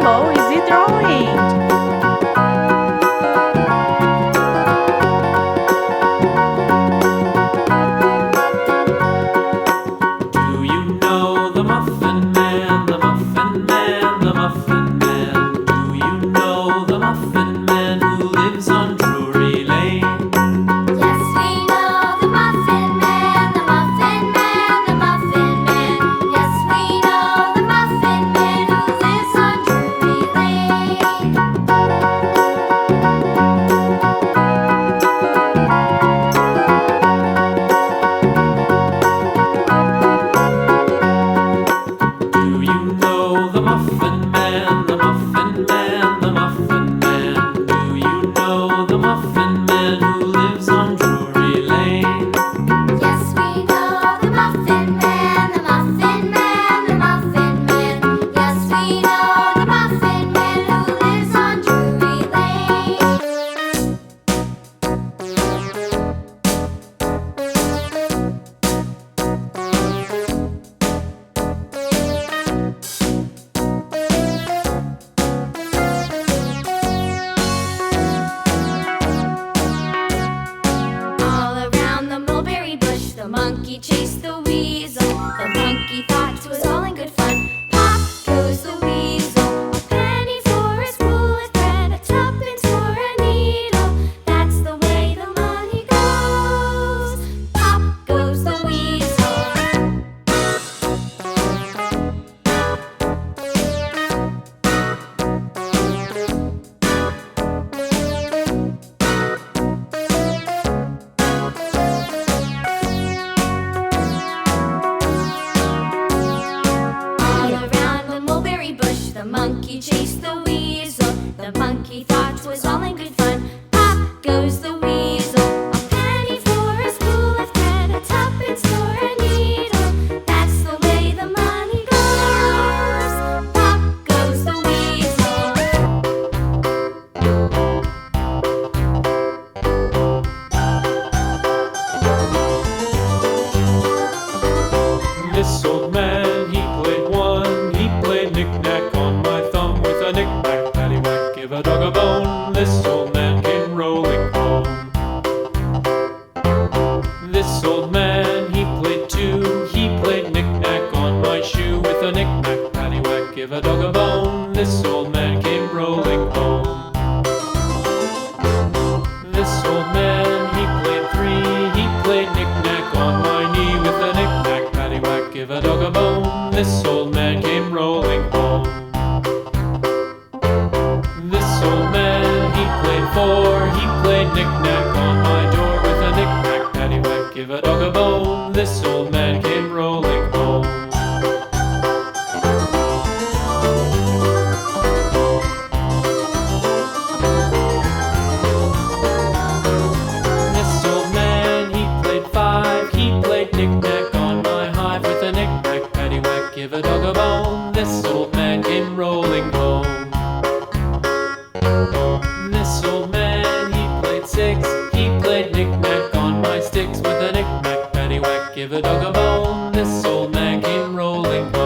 How is he drawing? The monkey chased the weasel. The monkey thought it was all in good fun. Pop goes the weasel. A penny for a spool of thread, a tuppence for a needle. That's the way the money goes. Pop goes the weasel. The monkey chased the weasel. The monkey thought it was all in good fun. Pop goes the weasel. A penny for a spool of thread, a tuppence for a needle. That's the way the money goes. Pop goes the weasel. This old man, he played one. He played knick-knack on my thumb with a knick-knack, paddywhack, give a dog a bone. This old man came rolling home. This old man, he played two. He played knick-knack on my shoe with a knick-knack, paddywhack, give a dog a bone. This old man came rolling home. This old man, he played three. He played knick-knack on my knee with a knick-knack, paddywhack, give a dog a bone. This old man came rolling home. This old man, he played four. He played knick-knack on my door with a knick-knack, paddywhack, give a dog a bone. This old man came rolling home. This old man, he played five. He played knick-knack on my hive with a knick-knack, paddywhack, give a dog a bone. This old man came rolling home. This old man, he played six. He played knick-knack on my sticks with a knick-knack, paddywhack, give a dog a bone. This old man came rolling home.